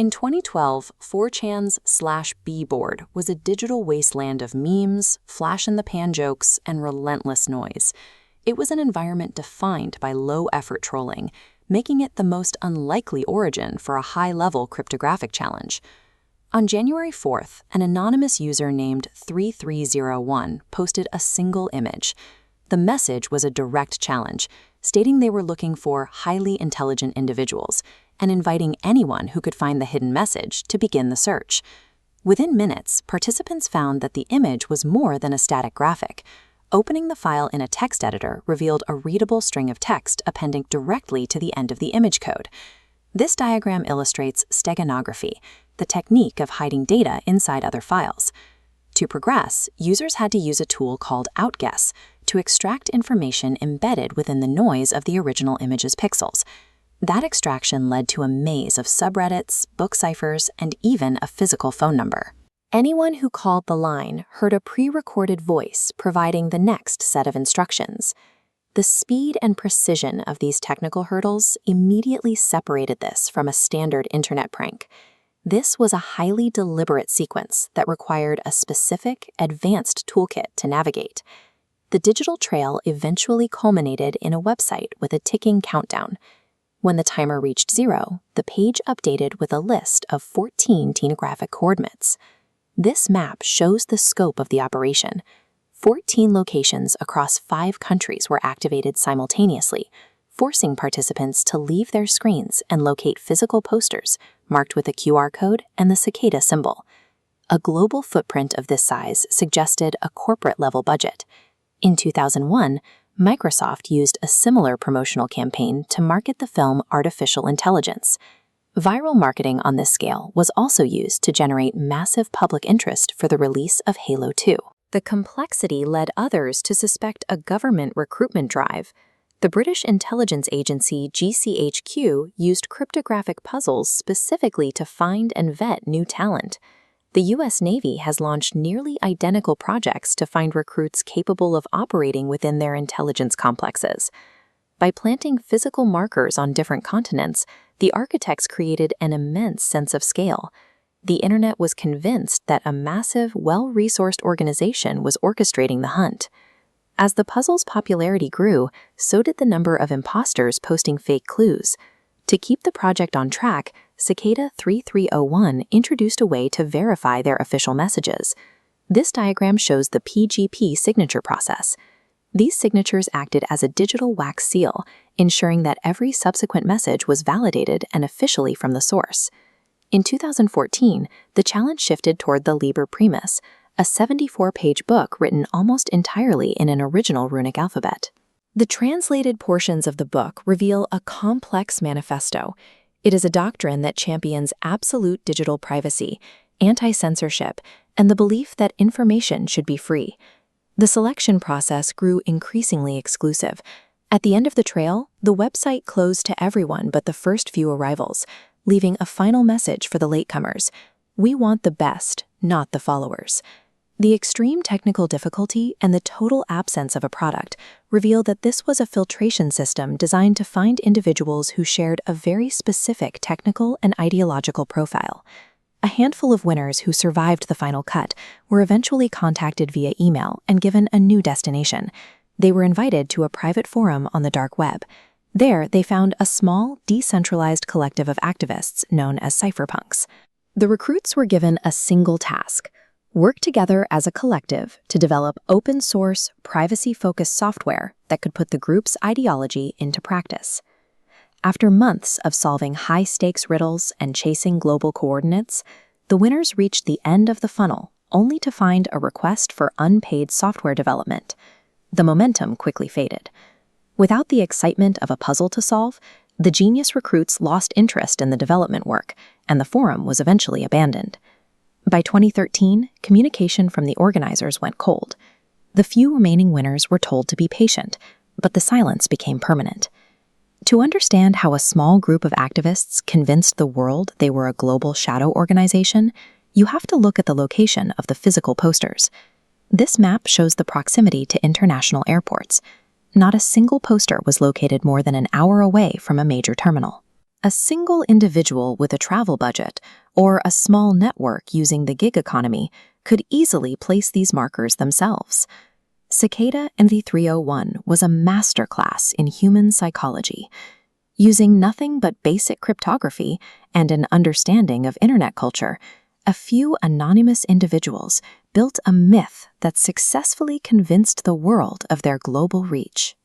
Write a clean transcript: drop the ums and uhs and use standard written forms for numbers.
In 2012, 4chan's/B board was a digital wasteland of memes, flash-in-the-pan jokes, and relentless noise. It was an environment defined by low-effort trolling, making it the most unlikely origin for a high-level cryptographic challenge. On January 4th, an anonymous user named 3301 posted a single image. The message was a direct challenge, stating they were looking for highly intelligent individuals and inviting anyone who could find the hidden message to begin the search. Within minutes, participants found that the image was more than a static graphic. Opening the file in a text editor revealed a readable string of text appending directly to the end of the image code. This diagram illustrates steganography, the technique of hiding data inside other files. To progress, users had to use a tool called outguess to extract information embedded within the noise of the original image's pixels. That extraction led to a maze of subreddits, book ciphers, and even a physical phone number. Anyone who called the line heard a pre-recorded voice providing the next set of instructions. The speed and precision of these technical hurdles immediately separated this from a standard internet prank. This was a highly deliberate sequence that required a specific, advanced toolkit to navigate. The digital trail eventually culminated in a website with a ticking countdown. When the timer reached 0, the page updated with a list of 14 tenographic coordinates. This map shows the scope of the operation. 14 locations across 5 countries were activated simultaneously, forcing participants to leave their screens and locate physical posters marked with a QR code and the cicada symbol. A global footprint of this size suggested a corporate-level budget. In 2001, Microsoft used a similar promotional campaign to market the film Artificial Intelligence. Viral marketing on this scale was also used to generate massive public interest for the release of Halo 2. The complexity led others to suspect a government recruitment drive. The British intelligence agency GCHQ used cryptographic puzzles specifically to find and vet new talent. The U.S. Navy has launched nearly identical projects to find recruits capable of operating within their intelligence complexes. By planting physical markers on different continents, the architects created an immense sense of scale. The internet was convinced that a massive, well-resourced organization was orchestrating the hunt. As the puzzle's popularity grew, so did the number of imposters posting fake clues. To keep the project on track, Cicada 3301 introduced a way to verify their official messages. This diagram shows the PGP signature process. These signatures acted as a digital wax seal, ensuring that every subsequent message was validated and officially from the source. In 2014, the challenge shifted toward the Liber Primus, a 74-page book written almost entirely in an original runic alphabet. The translated portions of the book reveal a complex manifesto. It is a doctrine that champions absolute digital privacy, anti-censorship, and the belief that information should be free. The selection process grew increasingly exclusive. At the end of the trail, the website closed to everyone but the first few arrivals, leaving a final message for the latecomers: "We want the best, not the followers." The extreme technical difficulty and the total absence of a product reveal that this was a filtration system designed to find individuals who shared a very specific technical and ideological profile. A handful of winners who survived the final cut were eventually contacted via email and given a new destination. They were invited to a private forum on the dark web. There, they found a small, decentralized collective of activists known as cypherpunks. The recruits were given a single task: work together as a collective to develop open-source, privacy-focused software that could put the group's ideology into practice. After months of solving high-stakes riddles and chasing global coordinates, the winners reached the end of the funnel, only to find a request for unpaid software development. The momentum quickly faded. Without the excitement of a puzzle to solve, the genius recruits lost interest in the development work, and the forum was eventually abandoned. By 2013, communication from the organizers went cold. The few remaining winners were told to be patient, but the silence became permanent. To understand how a small group of activists convinced the world they were a global shadow organization, you have to look at the location of the physical posters. This map shows the proximity to international airports. Not a single poster was located more than an hour away from a major terminal. A single individual with a travel budget or a small network using the gig economy could easily place these markers themselves. Cicada and the 301 was a masterclass in human psychology. Using nothing but basic cryptography and an understanding of internet culture, a few anonymous individuals built a myth that successfully convinced the world of their global reach.